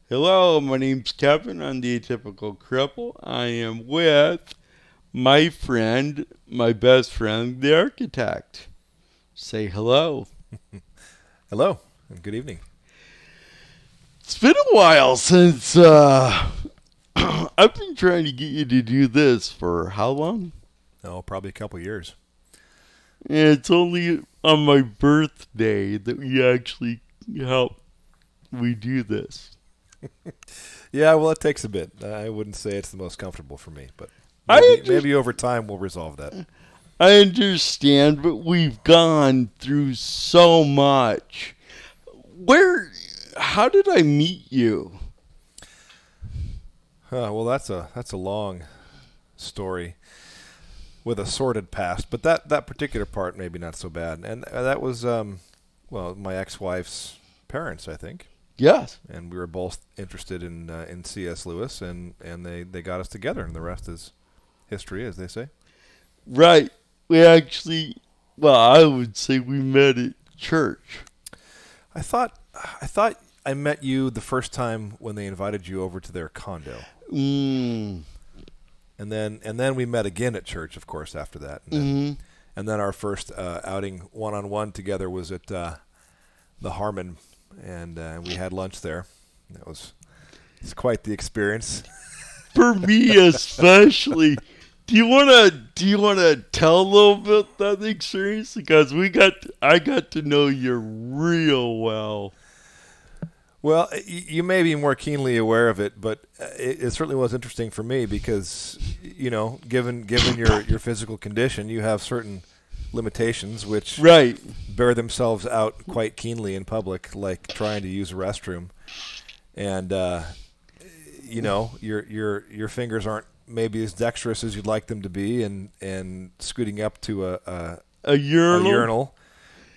Hello, my name's Kevin. I'm the Atypical Cripple. I am with my friend, my best friend, the architect. Say hello. Hello, and good evening. It's been a while since I've been trying to get you to do this for how long? Oh, probably a couple years. It's only on my birthday that we actually help we do this. Yeah, well, it takes a bit. I wouldn't say it's the most comfortable for me, but I maybe over time we'll resolve that. I understand, but we've gone through so much. Where, how did I meet you? Well, that's a long story with a sordid past, but that particular part maybe not so bad. And that was well, my ex-wife's parents, I think, Yes, and we were both interested in C.S. Lewis, and they got us together, and the rest is history, as they say. right. We actually, well, I would say we met at church. I thought I met you the first time when they invited you over to their condo. Mm, And then we met again at church, of course, after that. mm-hmm. And then our first outing one on one together was at the Harmon, and we had lunch there. It's quite the experience. For me especially. Do you wanna tell a little bit that experience? Because I got to know you real well. Well, you may be more keenly aware of it, but it certainly was interesting for me because, given your physical condition, you have certain limitations which Right. bear themselves out quite keenly in public, like trying to use a restroom, and your fingers aren't maybe as dexterous as you'd like them to be, and scooting up to A a urinal. urinal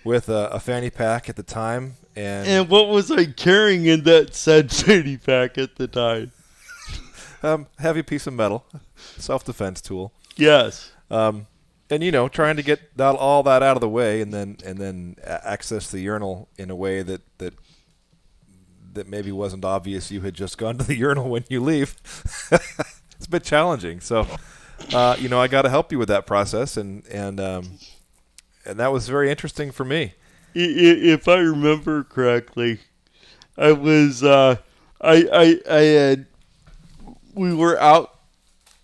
with a fanny pack at the time, and And what was I carrying in that said fanny pack at the time? heavy piece of metal, self-defense tool. Yes. Um, and trying to get all that out of the way, and then access the urinal in a way that maybe wasn't obvious you had just gone to the urinal when you leave. It's a bit challenging. So, I got to help you with that process, and that was very interesting for me. If I remember correctly, I was I had we were out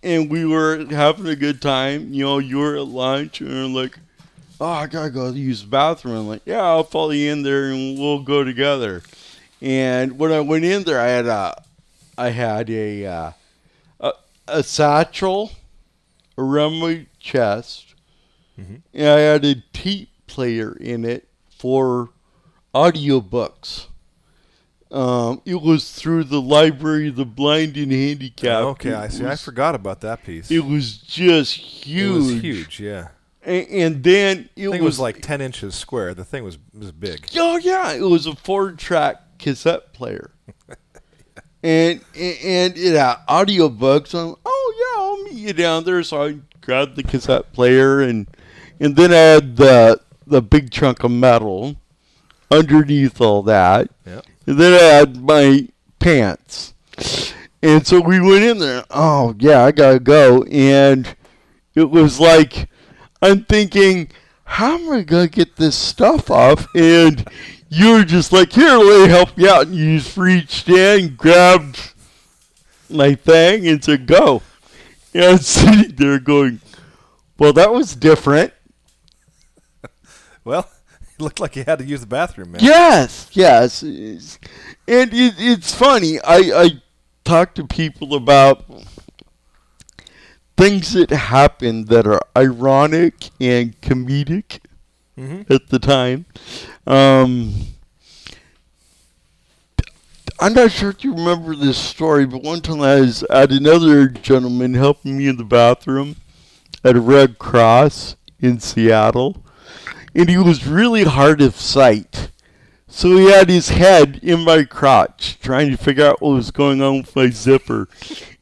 and we were having a good time. You know, you were at lunch and I'm like, oh, I gotta go use the bathroom. I'm like, yeah, I'll follow you in there and we'll go together. And when I went in there, I had a, a satchel around my chest, Hmm. and I had a tape player in it for audiobooks. It was through the Library of the Blind and Handicapped. Okay, I see. I forgot about that piece. It was just It was huge. huge. Yeah, And then I it think it was was, like 10 inches square. The thing was big. oh yeah, it was a 4-track cassette player. And it had audiobooks. Oh yeah, I'll meet you down there. So I grabbed the cassette player and then I had the big chunk of metal underneath all that. Yep. And then I had my pants. And so we went in there. Oh yeah, I gotta go. And it was like I'm thinking, how am I gonna get this stuff off? And you were just like, here, let me help you out. And you just reached in, grabbed my thing, and said, go. And I was sitting there going, well, that was different. Well, it looked like you had to use the bathroom, man. Yes, yes. And it's funny. I talk to people about things that happen that are ironic and comedic Hmm. at the time. Um, I'm not sure if you remember this story, but one time I was at another gentleman helping me in the bathroom at a Red Cross in Seattle, and he was really hard of sight. So he had his head in my crotch trying to figure out what was going on with my zipper.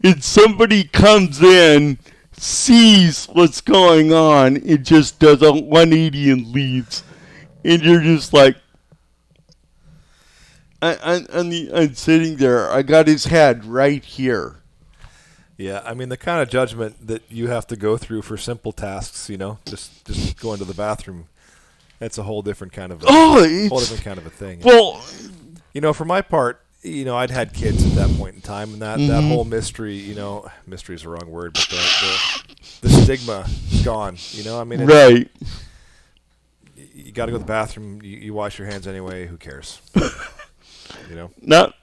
And somebody comes in, sees what's going on, and just does a 180 and leaves. And you're just like, I'm sitting there. I got his head right here. Yeah, I mean the kind of judgment that you have to go through for simple tasks, just going to the bathroom. That's a whole different kind of Oh, a thing. Well, for my part, I'd had kids at that point in time, and that whole mystery, mystery is the wrong word, but the stigma gone. I mean, right. You got to go to the bathroom. You wash your hands anyway. Who cares? Not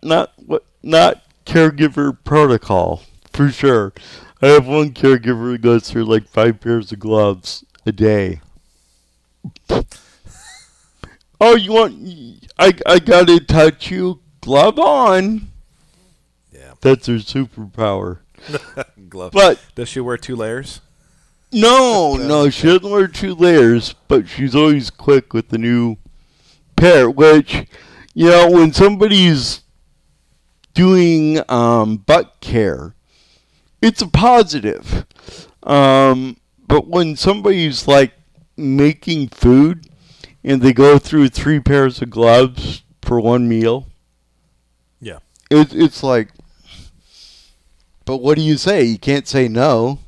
caregiver protocol for sure. I have one caregiver who goes through like 5 pairs of gloves a day. Oh, you want? I gotta touch you. Glove on. Yeah, that's her superpower. Glove. But does she wear 2 layers? No, she doesn't wear 2 layers, but she's always quick with the new pair, which, when somebody's doing butt care, it's a positive. But when somebody's like making food and they go through 3 pairs of gloves for one meal, yeah, it's like, but what do you say? You can't say no.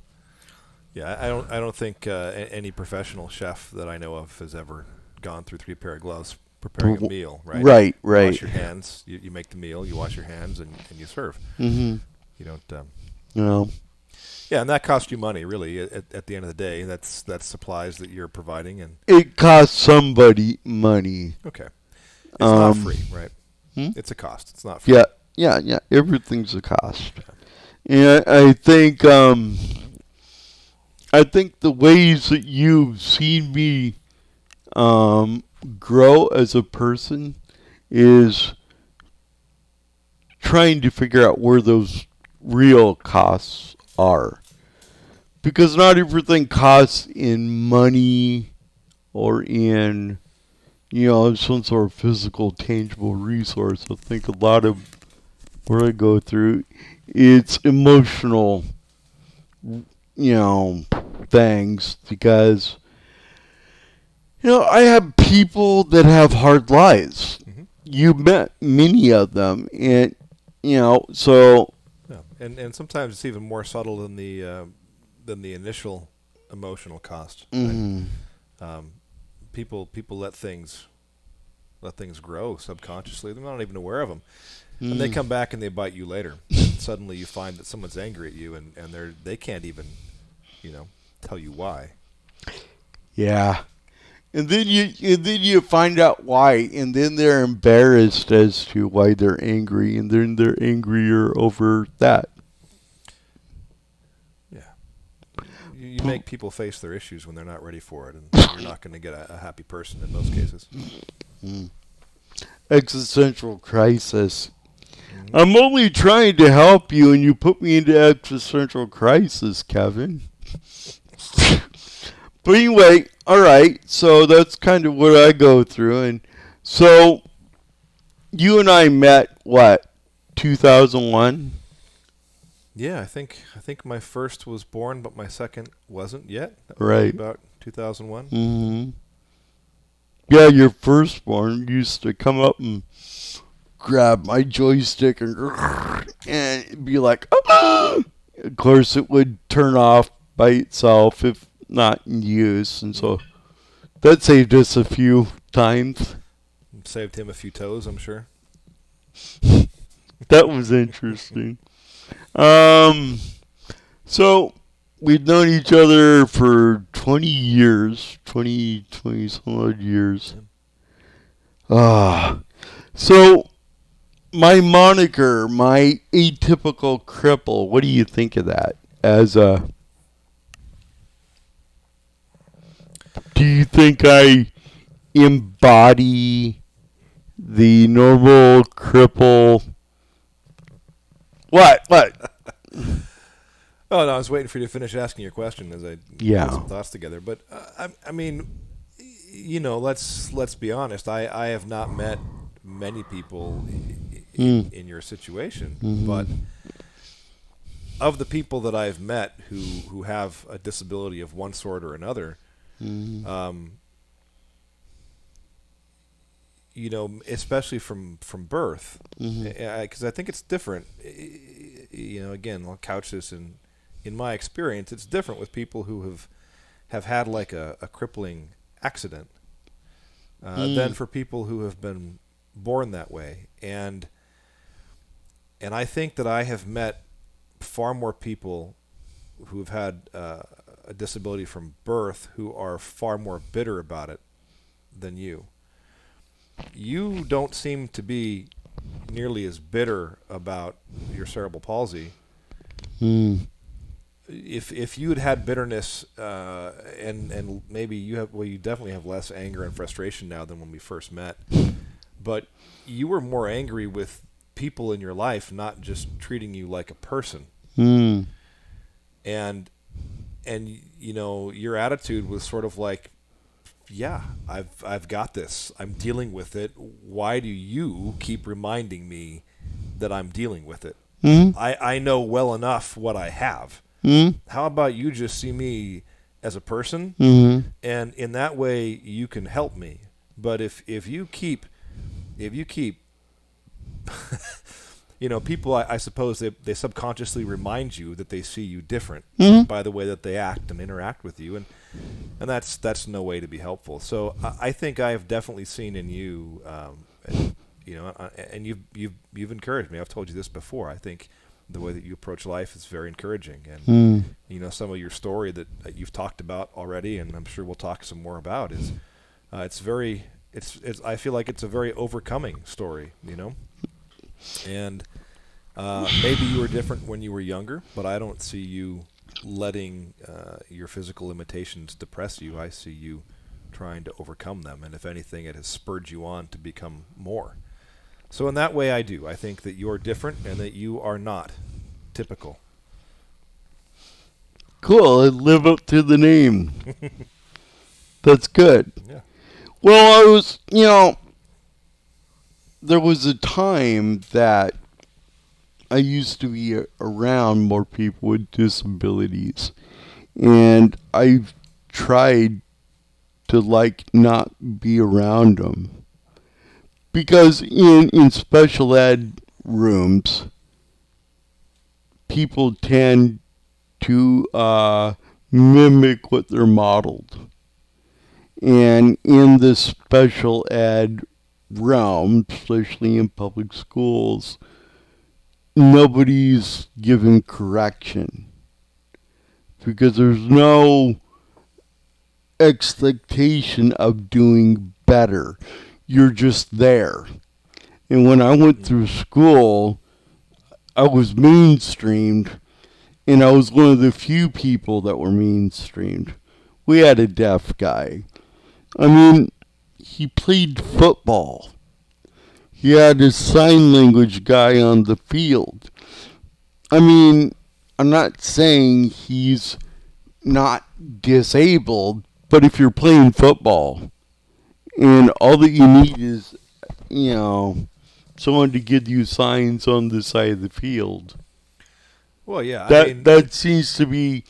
Yeah, I don't think any professional chef that I know of has ever gone through 3 pair of gloves preparing a meal, right? Right. You wash your hands. You make the meal. You wash your hands and you serve. Mm-hmm. You don't. No. Yeah, and that costs you money, really. At the end of the day, that's supplies that you're providing, and it costs somebody money. Okay, it's not free, right? It's a cost. It's not free. Yeah. Everything's a cost, and I think the ways that you've seen me grow as a person is trying to figure out where those real costs are. Because not everything costs in money or in, some sort of physical, tangible resource. I think a lot of what I go through, it's emotional, things. Because, I have people that have hard lives. Mm-hmm. You met many of them. And, so... Yeah. And sometimes it's even more subtle than the initial emotional cost. Mm-hmm. Right? People let things grow subconsciously. They're not even aware of them, and they come back and they bite you later. And suddenly you find that someone's angry at you, and they can't even, tell you why. Yeah, and then you find out why, and then they're embarrassed as to why they're angry, and then they're angrier over that. You make people face their issues when they're not ready for it, and you're not going to get a happy person in most cases. Existential crisis. Mm-hmm. I'm only trying to help you, and you put me into existential crisis, Kevin. But anyway, all right, so that's kind of what I go through. And so you and I met, 2001? Yeah, I think my first was born, but my second wasn't yet. Right. About 2001. Mm-hmm. Yeah, your firstborn used to come up and grab my joystick and be like, ah! Of course, it would turn off by itself if not in use, and so that saved us a few times. Saved him a few toes, I'm sure. That was interesting. So we've known each other for 20 years, 20 some odd years. So my moniker, my atypical cripple, what do you think of that? Do you think I embody the normal cripple? What? Oh, no, I was waiting for you to finish asking your question as I put some thoughts together. But, I mean, let's be honest. I have not met many people in your situation. Mm-hmm. But of the people that I've met who have a disability of one sort or another, especially from birth, Mm-hmm. because I think it's different. Again, I'll couch this in my experience. It's different with people who have had like a crippling accident than for people who have been born that way. And I think that I have met far more people who have had a disability from birth who are far more bitter about it than you. You don't seem to be nearly as bitter about your cerebral palsy. Mm. If you had bitterness and maybe you definitely have less anger and frustration now than when we first met, but you were more angry with people in your life not just treating you like a person. Mm. and your attitude was sort of like, yeah, I've got this. I'm dealing with it. Why do you keep reminding me that I'm dealing with it? Mm. I know well enough what I have. Mm. How about you just see me as a person, Mm. and in that way you can help me. But if you keep people, I suppose they subconsciously remind you that they see you different Mm. by the way that they act and interact with you, and that's no way to be helpful. So I think I have definitely seen in you, and you've encouraged me. I've told you this before. I think the way that you approach life is very encouraging, and some of your story that you've talked about already, and I'm sure we'll talk some more about, is it's I feel like it's a very overcoming story, and maybe you were different when you were younger, but I don't see you letting your physical limitations depress you. I see you trying to overcome them, and if anything, it has spurred you on to become more. So in that way, I do. I think that you're different and that you are not typical. Cool. I live up to the name. That's good. Yeah. Well, there was a time that I used to be around more people with disabilities, and I've tried to not be around them because in special ed rooms, people tend to mimic what they're modeled, and in the special ed realm, especially in public schools, nobody's given correction because there's no expectation of doing better. You're just there. And when I went through school, I was mainstreamed, and I was one of the few people that were mainstreamed. We had a deaf guy. I mean, he played football. He had a sign language guy on the field. I mean, I'm not saying he's not disabled, but if you're playing football and all that you need is, someone to give you signs on the side of the field, Well, yeah. that seems to be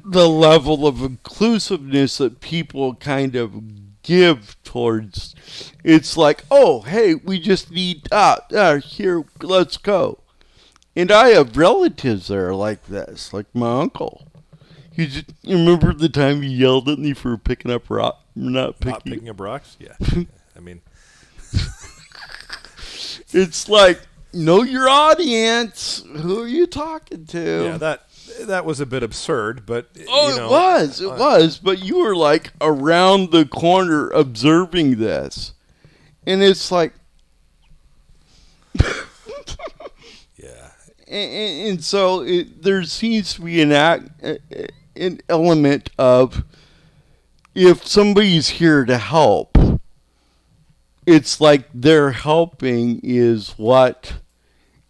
the level of inclusiveness that people kind of give towards. It's like, oh, hey, we just need here, let's go. And I have relatives that are like this, like my uncle. You remember the time you yelled at me for picking up rock, not picking up rocks? Yeah. I mean, it's like, know your audience. Who are you talking to? yeah, that was a bit absurd, but it was. But you were like around the corner observing this, and it's like, yeah. And so there seems to be an element of, if somebody's here to help, it's like their helping is what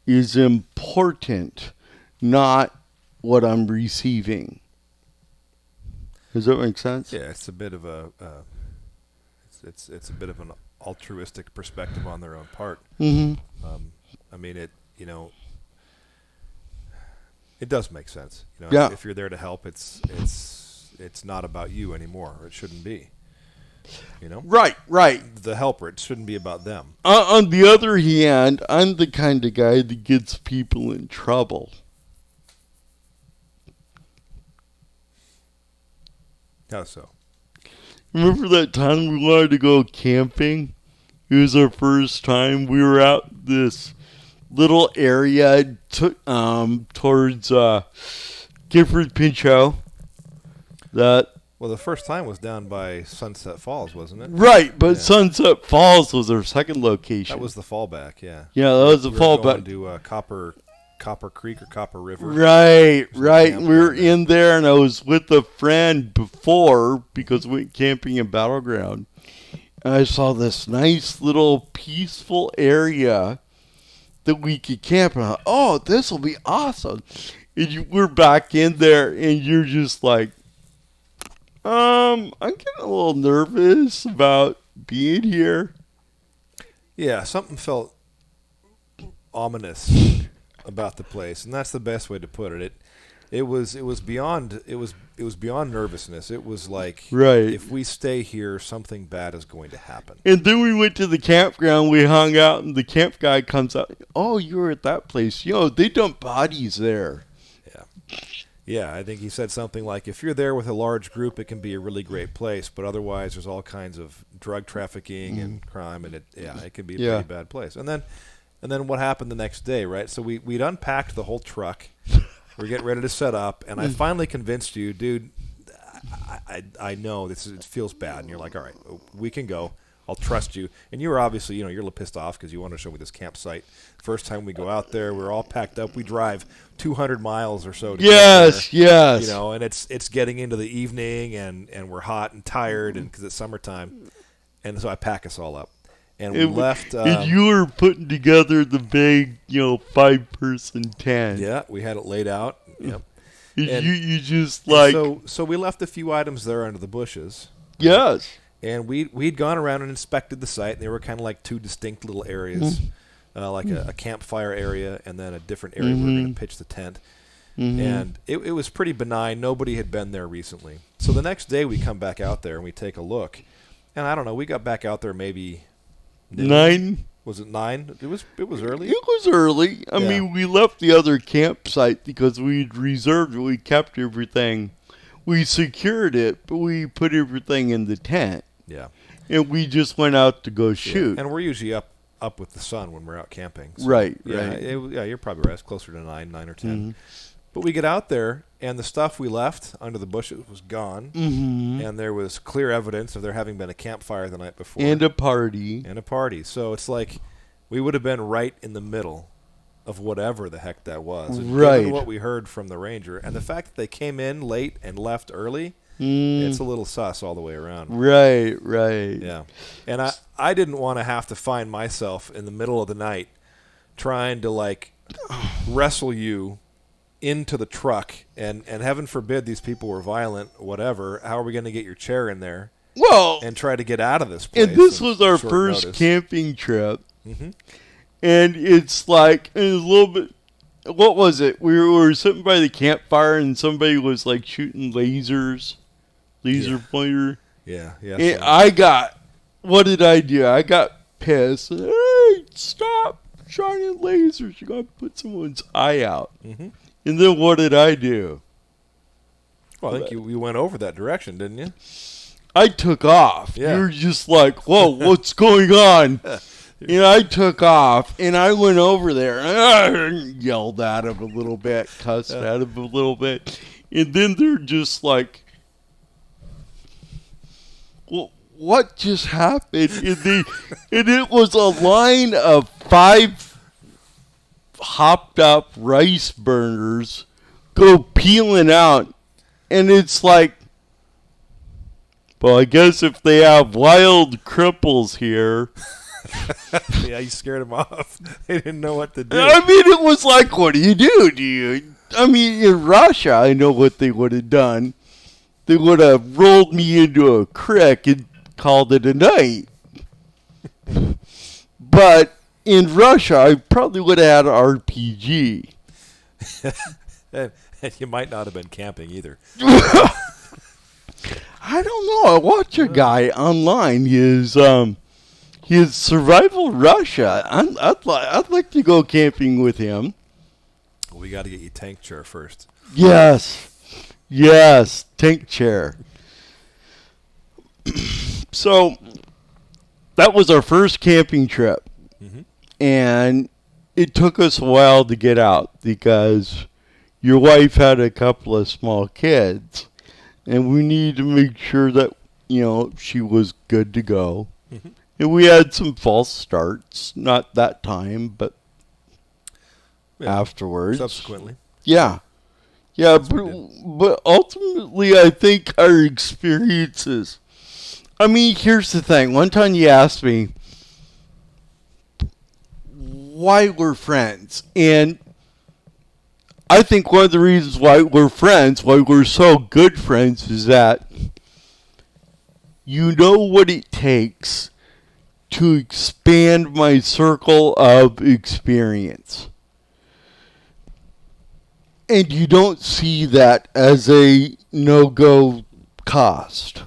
is important, not what I'm receiving. Does that make sense? Yeah, it's a bit of it's a bit of an altruistic perspective on their own part. Mm-hmm. I mean, it does make sense. Yeah. If you're there to help, it's not about you anymore, or it shouldn't be. You know, Right, right. the helper. It shouldn't be about them. On the other hand, I'm the kind of guy that gets people in trouble. How so? Remember that time we wanted to go camping? It was our first time. We were out this little area towards Gifford Pinchot. Well, the first time was down by Sunset Falls, wasn't it? Right, but Yeah. Sunset Falls was our second location. That was the fallback, yeah. Yeah, that was the We were fallback. going to Copper Creek or Copper River. Right, There's a right. camp We were down there. in there, and I was with a friend before because we went camping in Battleground. And I saw this nice little peaceful area that we could camp. And I thought, oh, this will be awesome. And we're back in there, and you're just like, I'm getting a little nervous about being here. Yeah, something felt ominous about the place, and that's the best way to put it. It was beyond nervousness. It was like, Right. if we stay here, something bad is going to happen. And then we went to the campground. We hung out, and the camp guy comes out. Oh, you were at that place. They dump bodies there. Yeah, I think he said something like, if you're there with a large group, it can be a really great place, but otherwise there's all kinds of drug trafficking and crime, and it can be a Yeah. pretty bad place. And then what happened the next day, right? So we'd unpacked the whole truck. We're getting ready to set up, and I finally convinced you, dude, I know it feels bad. And you're like, all right, we can go. I'll trust you. And you were obviously, you're a little pissed off because you want to show me this campsite. First time we go out there, we're all packed up. We drive 200 miles or so to get Yes, there. yes. And it's getting into the evening, and we're hot and tired, and because it's summertime. And so I pack us all up. And we left. And you were putting together the big, 5-person tent. Yeah, we had it laid out. Yep. And you just So we left a few items there under the bushes. yes. And we'd gone around and inspected the site. And they were kind of like two distinct little areas, like a campfire area and then a different area where we were going to pitch the tent. And it was pretty benign. Nobody had been there recently. So the next day we come back out there and we take a look. And I don't know, we got back out there maybe noon. 9. Was it 9? It was early. It was early. I Yeah. mean, we left the other campsite because we'd reserved it. We kept everything. We secured it, but we put everything in the tent. Yeah. And we just went out to go shoot. Yeah. And we're usually up with the sun when we're out camping. So, Right, yeah, right. You're probably right. It's closer to 9 or 10. But we get out there, and the stuff we left under the bushes was gone. And there was clear evidence of there having been a campfire the night before. And a party. And a party. So it's like we would have been right in the middle of whatever the heck that was. And Right. given what we heard from the ranger, and the fact that they came in late and left early, it's a little sus all the way around. Right, right. Yeah. And I didn't want to have to find myself in the middle of the night trying to, wrestle you into the truck. And heaven forbid these people were violent, whatever. How are we going to get your chair in there Well, and try to get out of this place? and this in was our short first notice? camping trip. And it's like, it was a little bit, what was it? We were sitting by the campfire and somebody was shooting laser pointer. Yeah, yeah. And what did I do? I got pissed. Hey, stop shining lasers. You got to put someone's eye out. And then what did I do? Well, I think you went over that direction, didn't you? I took off. Yeah. You were just like, whoa, what's going on? I took off, and I went over there, and I yelled at him a little bit, cussed at him a little bit. And then they're just like, well, what just happened? And it was a line of 5 hopped up rice burners go peeling out. And it's like, well, I guess if they have wild cripples here. Yeah, you scared them off. They didn't know what to do. I mean, it was like, what do you do? In Russia, I know what they would have done. They would have rolled me into a creek and called it a night. But in Russia, I probably would have had an RPG. And you might not have been camping either. I don't know. I watch a guy online. His survival Russia. I'd like to go camping with him. Well, we got to get you tank chair first. Yes, tank chair. So that was our first camping trip, and it took us a while to get out because your wife had a couple of small kids, and we needed to make sure that she was good to go. And we had some false starts, not that time, but afterwards. Subsequently. Yeah. Yeah, but ultimately, I think our experiences. I mean, here's the thing. One time you asked me why we're friends. And I think one of the reasons why we're friends, why we're so good friends, is that you know what it takes to expand my circle of experience. And you don't see that as a no-go cost.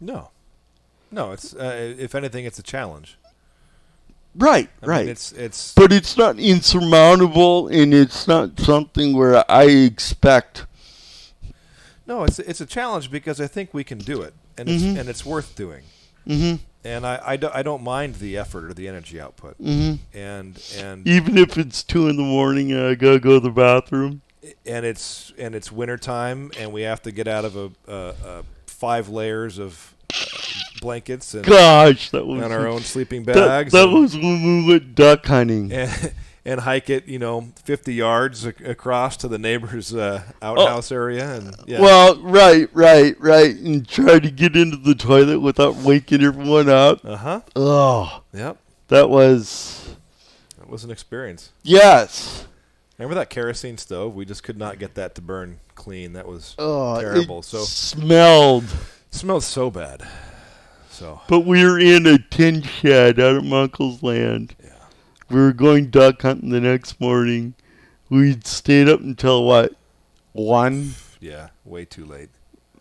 No, it's if anything, it's a challenge. Right. I mean, it's But it's not insurmountable, and it's not something where I expect. No, it's a challenge because I think we can do it, and it's worth doing. And I don't mind the effort or the energy output. And Even if it's 2 a.m. and I gotta go to the bathroom. And it's wintertime, and we have to get out of a 5 layers of blankets and Gosh, that was on our own sleeping bags. That was when we went duck hunting. And hike it, 50 yards across to the neighbor's outhouse area. And yeah. Well, right. And try to get into the toilet without waking everyone up. Oh. Yep. That was an experience. Yes. Remember that kerosene stove? We just could not get that to burn clean. That was It terrible. smelled so bad. So. But we were in a tin shed out at my uncle's land. Yeah. We were going duck hunting the next morning. We'd stayed up until what? 1? Yeah, way too late.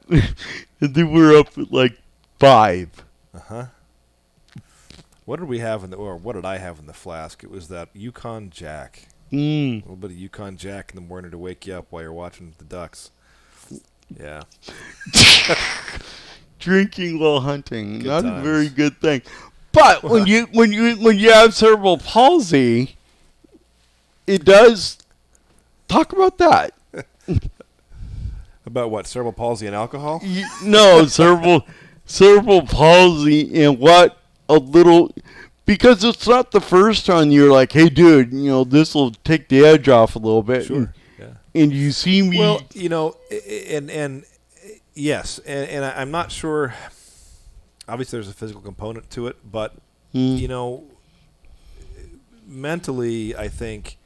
And then we were up at like 5. What did we have what did I have in the flask? It was that Yukon Jack. A little bit of Yukon Jack in the morning to wake you up while you're watching the ducks. Yeah. Drinking while hunting, not times. a very good thing. But when you have cerebral palsy, it does. Talk about that. About what? Cerebral palsy and alcohol? No, cerebral palsy and what a little. Because it's not the first time you're like, hey, dude, this will take the edge off a little bit. Sure. And you see me. Well, and yes, and I'm not sure. Obviously, there's a physical component to it, but mentally, I think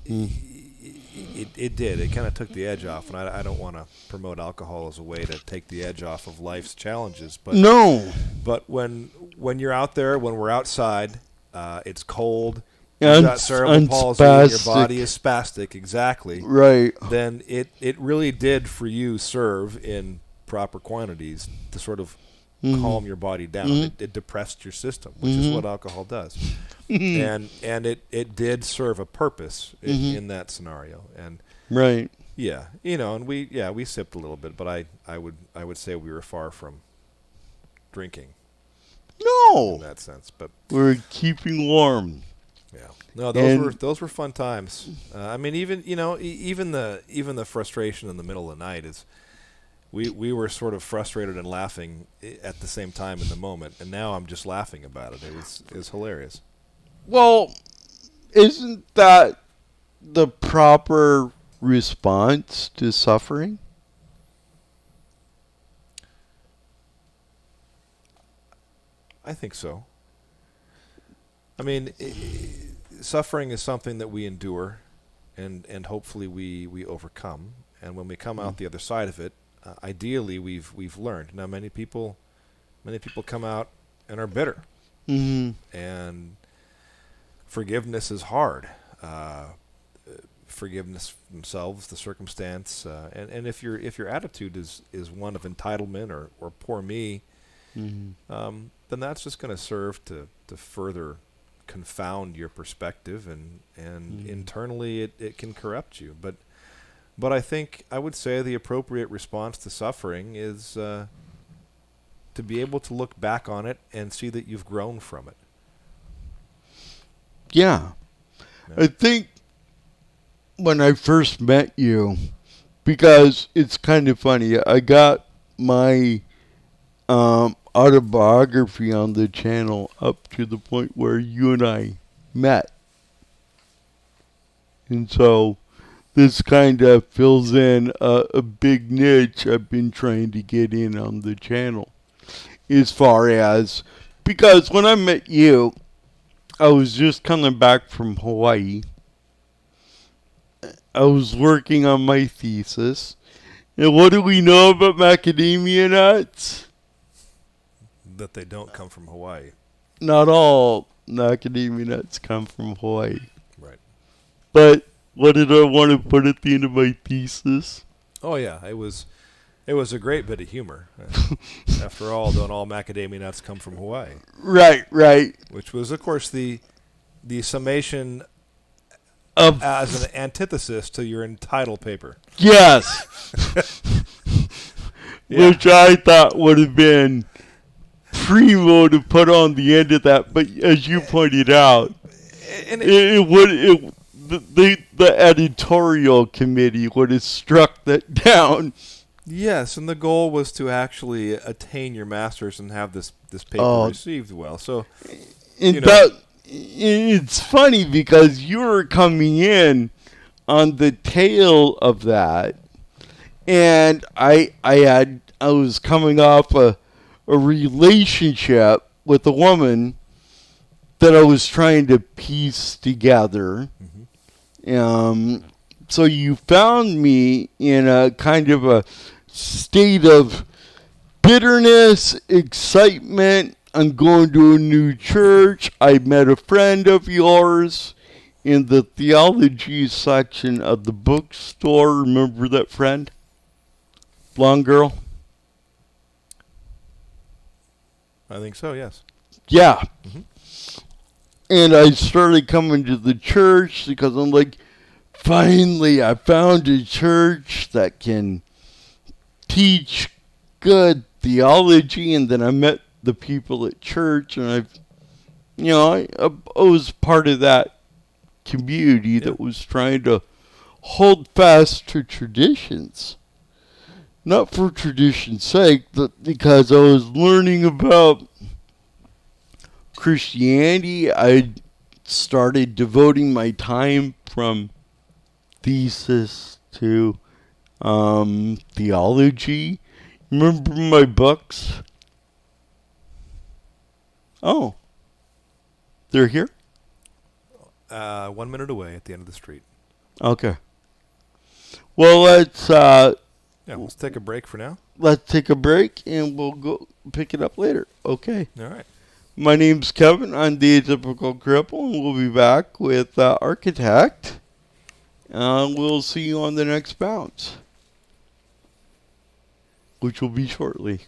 it did. It kind of took the edge off, and I don't want to promote alcohol as a way to take the edge off of life's challenges. But no. But when you're out there, when we're outside, it's cold. You've got cerebral palsy, and your body is spastic, exactly. Right. Then it really did for you serve in proper quantities to sort of calm your body down. It depressed your system, which is what alcohol does. And it did serve a purpose in that scenario. And right. Yeah, and we sipped a little bit, but I would say we were far from drinking. No. In that sense, but we're keeping warm. Yeah. No, those were fun times. I mean, even the frustration in the middle of the night is, we were sort of frustrated and laughing at the same time in the moment, and now I'm just laughing about it. It was hilarious. Well, isn't that the proper response to suffering? I think so. I mean, suffering is something that we endure, and hopefully we overcome. And when we come out the other side of it, ideally we've learned. Now, many people come out and are bitter, and forgiveness is hard. forgiveness themselves, the circumstance, and if your attitude is one of entitlement or poor me, then that's just going to serve to further confound your perspective, and internally it can corrupt you. But I think I would say the appropriate response to suffering is to be able to look back on it and see that you've grown from it. Yeah. I think when I first met you, because it's kind of funny, I got my autobiography on the channel up to the point where you and I met. And so this kind of fills in a big niche I've been trying to get in on the channel. As far as, because when I met you, I was just coming back from Hawaii. I was working on my thesis. And what do we know about macadamia nuts? That they don't come from Hawaii. Not all macadamia nuts come from Hawaii. Right. But what did I want to put at the end of my thesis? Oh yeah, it was a great bit of humor. After all, don't all macadamia nuts come from Hawaii? Right. Which was, of course, the summation Of as an antithesis to your entitled paper. yes. Yeah. Which I thought would have been primo to put on the end of that, but as you pointed out, the editorial committee would have struck that down. Yes, and the goal was to actually attain your master's and have this paper received well. So, it's funny because you were coming in on the tail of that, and I was coming off a relationship with a woman that I was trying to piece together. So you found me in a kind of a state of bitterness, excitement. I'm going to a new church. I met a friend of yours in the theology section of the bookstore. Remember that friend? Blonde girl? I think so, yes. Yeah. And I started coming to the church because I'm like, finally, I found a church that can teach good theology. And then I met the people at church, and I was part of that community that was trying to hold fast to traditions. Not for tradition's sake, but because I was learning about Christianity. I started devoting my time from thesis to theology. Remember my books? Oh. They're here? 1 minute away at the end of the street. Okay. Well, let's take a break for now. Let's take a break, and we'll go pick it up later. Okay. All right. My name's Kevin. I'm the Atypical Cripple, and we'll be back with Architect. We'll see you on the next bounce, which will be shortly.